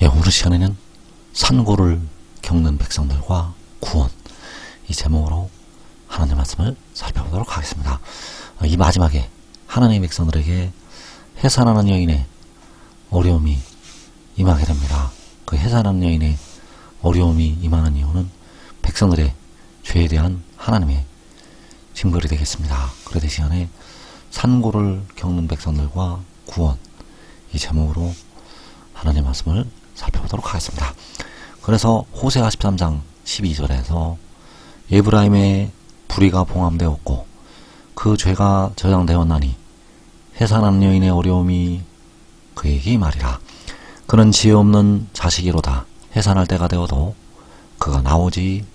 예, 오늘 시간에는 산고를 겪는 백성들과 구원, 이 제목으로 하나님의 말씀을 살펴보도록 하겠습니다. 이 마지막에 하나님의 백성들에게 해산하는 여인의 어려움이 임하게 됩니다. 그 해산하는 여인의 어려움이 임하는 이유는 백성들의 죄에 대한 하나님의 징벌이 되겠습니다. 그래서 이 시간에 산고를 겪는 백성들과 구원, 이 제목으로 하나님의 말씀을 살펴보도록 하겠습니다. 그래서 호세아 13장 12절에서 에브라임의 불의가 봉함되었고 그 죄가 저장되었나니 해산하는 여인의 어려움이 그에게 임하리라. 그는 지혜 없는 자식이로다. 해산할 때가 되어도 그가 나오지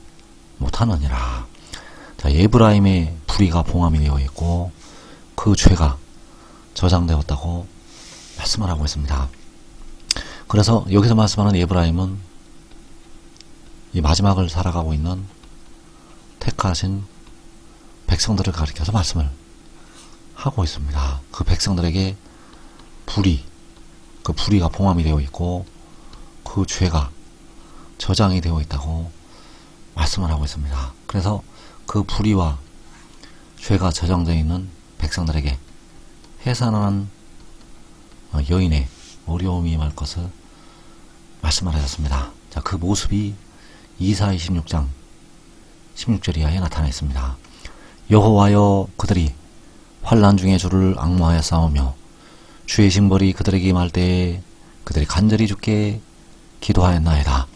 못하느니라. 자, 에브라임의 불의가 봉함이 되어 있고 그 죄가 저장되었다고 말씀을 하고 있습니다. 그래서 여기서 말씀하는 에브라임은 이 마지막을 살아가고 있는 택하신 백성들을 가리켜서 말씀을 하고 있습니다. 그 백성들에게 그 불의가 봉함이 되어 있고 그 죄가 저장이 되어 있다고 말씀을 하고 있습니다. 그래서 그 불의와 죄가 저장되어 있는 백성들에게 해산하는 여인의 어려움이 임할 것을 말씀을 하셨습니다. 자, 그 모습이 이사야 26장 16절 이하에 나타나 있습니다. 여호와여, 그들이 환난 중에 주를 앙모하여 싸우며 주의 징벌이 그들에게 임할 때에 그들이 간절히 주께 기도하였나이다.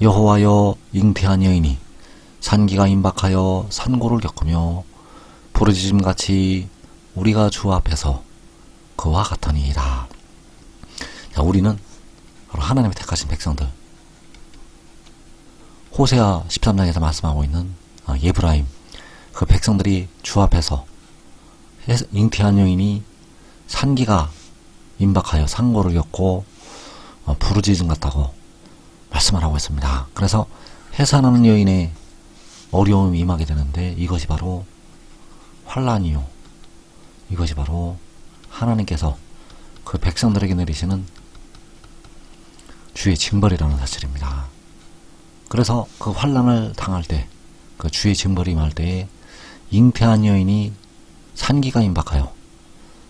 여호와여, 잉태한 여인이 산기가 임박하여 산고를 겪으며 부르짖음같이 우리가 주 앞에서 그와 같으니이다. 자, 우리는 바로 하나님의 택하신 백성들, 호세아 13장에서 말씀하고 있는 에브라임, 그 백성들이 주 앞에서 잉태한 여인이 산기가 임박하여 산고를 겪고 부르짖음 같다고 말씀을 하고 있습니다. 그래서 해산하는 여인의 어려움이 임하게 되는데 이것이 바로 환난이요, 이것이 바로 하나님께서 그 백성들에게 내리시는 주의 징벌이라는 사실입니다. 그래서 그 환난을 당할 때, 그 주의 징벌이 임할 때에 잉태한 여인이 산기가 임박하여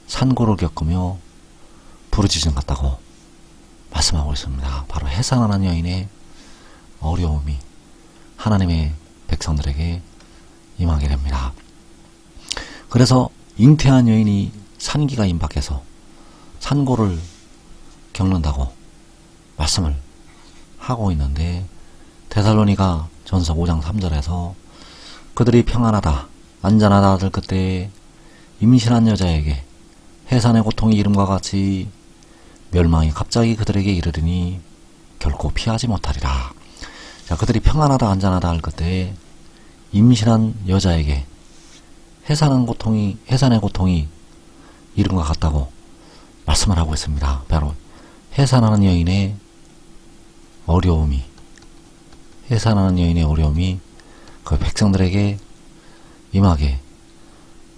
산고를 겪으며 부르짖음 같다고 말씀하고 있습니다. 바로 해산하는 여인의 어려움이 하나님의 백성들에게 임하게 됩니다. 그래서 잉태한 여인이 산기가 임박해서 산고를 겪는다고 말씀을 하고 있는데 데살로니가 전서 5장 3절에서 그들이 평안하다 안전하다 하들 그때에 임신한 여자에게 해산의 고통이 이름과 같이 멸망이 갑자기 그들에게 이르르니 결코 피하지 못하리라. 자, 그들이 평안하다 안전하다 할 그때에 임신한 여자에게 해산의 고통이 이름과 같다고 말씀을 하고 있습니다. 바로 해산하는 여인의 어려움이 그 백성들에게 임하게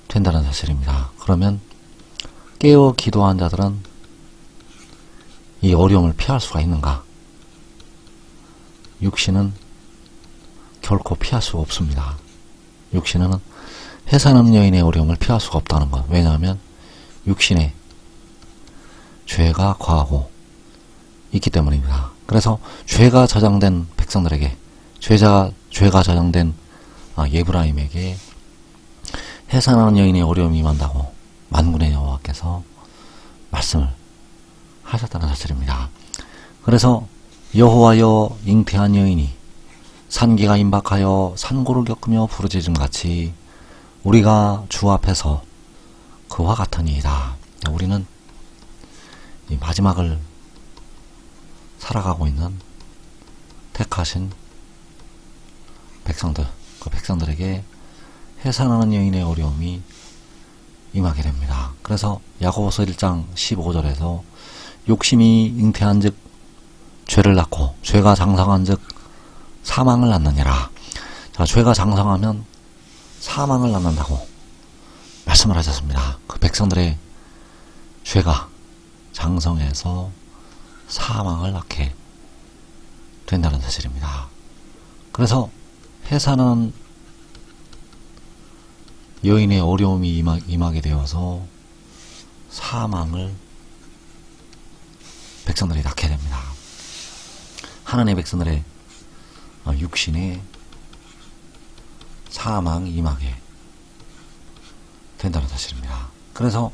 된다는 사실입니다. 그러면 깨어 기도한 자들은 이 어려움을 피할 수가 있는가? 육신은 결코 피할 수가 없습니다. 육신은 해산하는 여인의 어려움을 피할 수가 없다는 것. 왜냐하면 육신에 죄가 과하고 있기 때문입니다. 그래서 죄가 저장된 백성들에게, 죄가 저장된 에브라임에게 해산하는 여인의 어려움이 임한다고 만군의 여호와께서 말씀을 하셨다는 사실입니다. 그래서 여호와여, 잉태한 여인이 산기가 임박하여 산고를 겪으며 부르짖음같이 우리가 주 앞에서 그와 같으니이다. 우리는 이 마지막을 살아가고 있는 택하신 백성들, 그 백성들에게 해산하는 여인의 어려움이 임하게 됩니다. 그래서 야고보서 1장 15절에서 욕심이 잉태한 즉 죄를 낳고 죄가 장성한 즉 사망을 낳느니라. 자, 죄가 장성하면 사망을 낳는다고 말씀을 하셨습니다. 그 백성들의 죄가 장성해서 사망을 낳게 된다는 사실입니다. 그래서 해사는 여인의 어려움이 임하게 되어서 사망을 백성들이 낳게 됩니다. 하나님의 백성들의 육신에 사망이 임하게 된다는 사실입니다. 그래서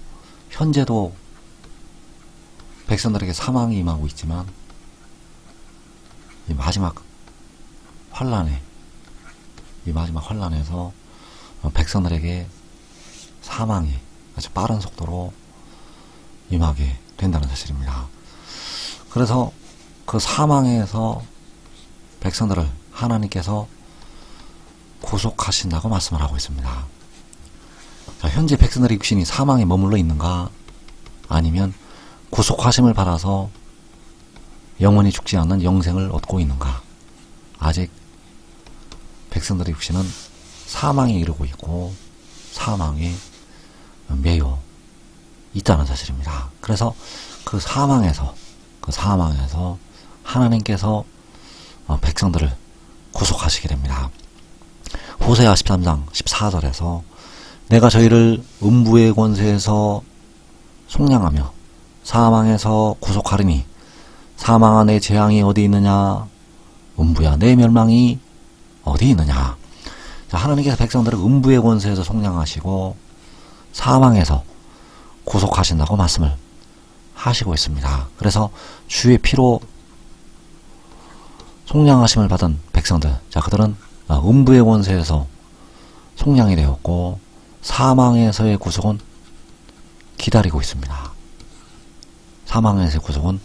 현재도 백성들에게 사망이 임하고 있지만 이 마지막 환란에서 백성들에게 사망이 아주 빠른 속도로 임하게 된다는 사실입니다. 그래서 그 사망에서 백성들을 하나님께서 구속하신다고 말씀을 하고 있습니다. 자, 현재 백성들의 육신이 사망에 머물러 있는가, 아니면 구속하심을 받아서 영원히 죽지 않는 영생을 얻고 있는가. 아직 백성들의 육신은 사망에 이르고 있고 사망에 매여 있다는 사실입니다. 그래서 그 사망에서 하나님께서 백성들을 구속하시게 됩니다. 호세아 13장 14절에서 내가 저희를 음부의 권세에서 속량하며 사망에서 구속하리니 사망아 내 재앙이 어디 있느냐, 음부야 내 멸망이 어디 있느냐. 자, 하나님께서 백성들을 음부의 권세에서 속량하시고 사망에서 구속하신다고 말씀을 하시고 있습니다. 그래서 주의 피로 속량하심을 받은 백성들, 자, 그들은 음부의 권세에서 속량이 되었고 사망에서의 구속은 기다리고 있습니다. 사망에서의 구속은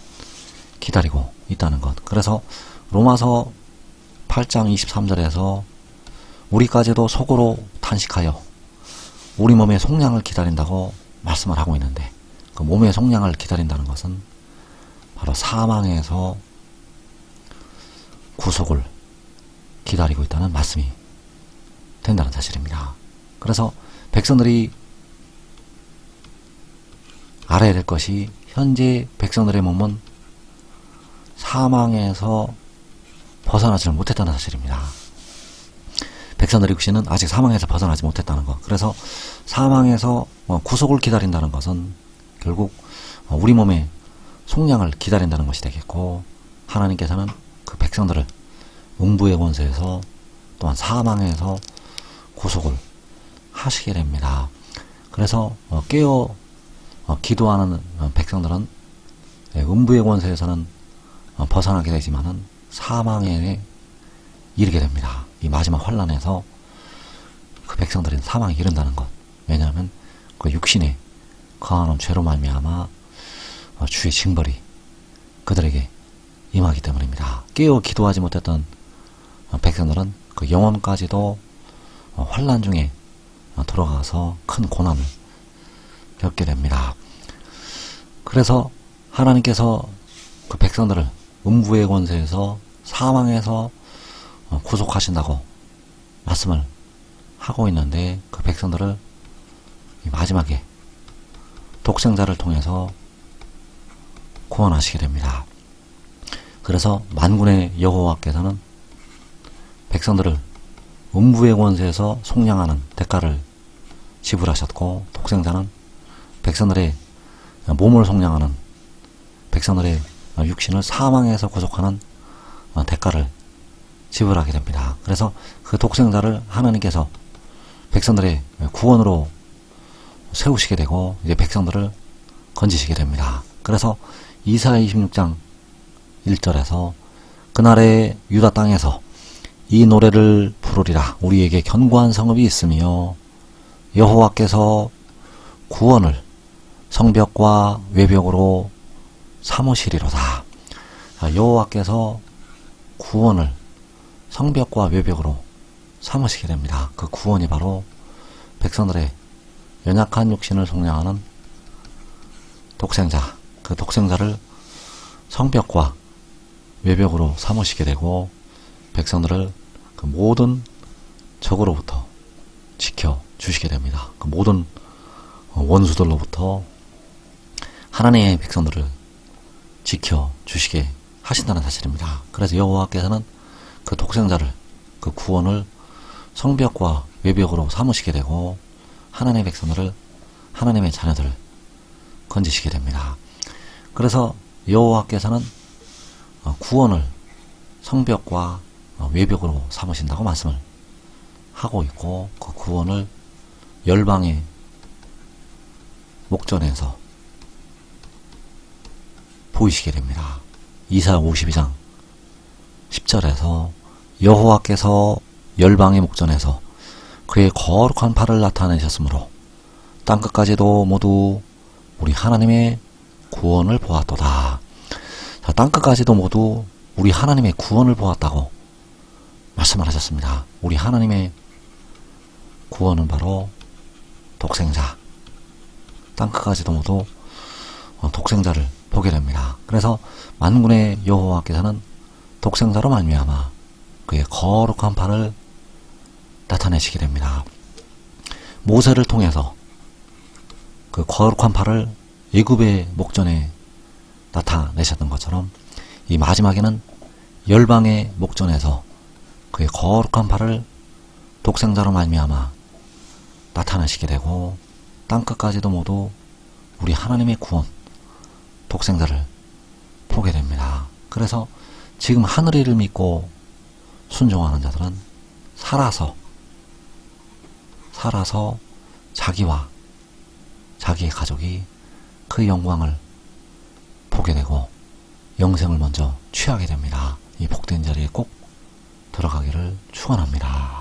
기다리고 있다는 것. 그래서 로마서 8장 23절에서 우리까지도 속으로 탄식하여 우리 몸의 속량을 기다린다고 말씀을 하고 있는데, 그 몸의 속량을 기다린다는 것은 바로 사망에서 구속을 기다리고 있다는 말씀이 된다는 사실입니다. 그래서 백성들이 알아야 될 것이, 현재 백성들의 몸은 사망에서 벗어나지를 못했다는 사실입니다. 백성들의 육신은 아직 사망에서 벗어나지 못했다는 것. 그래서 사망에서 구속을 기다린다는 것은 결국 우리 몸의 속량을 기다린다는 것이 되겠고, 하나님께서는 그 백성들을 음부의 권세에서 또한 사망에서 구속을 하시게 됩니다. 그래서 깨어 기도하는 백성들은 음부의 권세에서는 벗어나게 되지만은 사망에 이르게 됩니다. 이 마지막 환란에서 그 백성들은 사망에 이른다는 것. 왜냐하면 그 육신에 거하는 죄로 말미암아 주의 징벌이 그들에게 임하기 때문입니다. 깨어 기도하지 못했던 백성들은 그 영혼까지도 환란 중에 돌아가서 큰 고난을 겪게 됩니다. 그래서 하나님께서 그 백성들을 음부의 권세에서 사망에서 구속하신다고 말씀을 하고 있는데, 그 백성들을 마지막에 독생자를 통해서 구원하시게 됩니다. 그래서 만군의 여호와께서는 백성들을 음부의 권세에서 속량하는 대가를 지불하셨고, 독생자는 백성들의 몸을 속량하는, 백성들의 육신을 사망에서 구속하는 대가를 지불하게 됩니다. 그래서 그 독생자를 하나님께서 백성들의 구원으로 세우시게 되고 이제 백성들을 건지시게 됩니다. 그래서 이사야 26장 1절에서 그날의 유다 땅에서 이 노래를 부르리라. 우리에게 견고한 성읍이 있으며 여호와께서 구원을 성벽과 외벽으로 삼으시리로다. 여호와께서 구원을 성벽과 외벽으로 삼으시게 됩니다. 그 구원이 바로 백성들의 연약한 육신을 속량하는 독생자, 그 독생자를 성벽과 외벽으로 삼으시게 되고 백성들을 그 모든 적으로부터 지켜주시게 됩니다. 그 모든 원수들로부터 하나님의 백성들을 지켜주시게 하신다는 사실입니다. 그래서 여호와께서는 그 독생자를, 그 구원을 성벽과 외벽으로 삼으시게 되고 하나님의 백성들을, 하나님의 자녀들을 건지시게 됩니다. 그래서 여호와께서는 구원을 성벽과 외벽으로 삼으신다고 말씀을 하고 있고, 그 구원을 열방의 목전에서 보이시게 됩니다. 이사야 52장 10절에서 여호와께서 열방의 목전에서 그의 거룩한 팔을 나타내셨으므로 땅끝까지도 모두 우리 하나님의 구원을 보았도다. 자, 땅끝까지도 모두 우리 하나님의 구원을 보았다고 말씀을 하셨습니다. 우리 하나님의 구원은 바로 독생자, 땅끝까지도 모두 독생자를 보게 됩니다. 그래서 만군의 여호와께서는 독생자로 말미암아 그의 거룩한 팔을 나타내시게 됩니다. 모세를 통해서 그 거룩한 팔을 애굽의 목전에 나타내셨던 것처럼 이 마지막에는 열방의 목전에서 그의 거룩한 팔을 독생자로 말미암아 나타내시게 되고 땅끝까지도 모두 우리 하나님의 구원, 독생자를 보게 됩니다. 그래서 지금 하늘이를 믿고 순종하는 자들은 살아서 자기와 자기의 가족이 그 영광을 보게 되고 영생을 먼저 취하게 됩니다. 이 복된 자리에 꼭 들어가기를 축원합니다.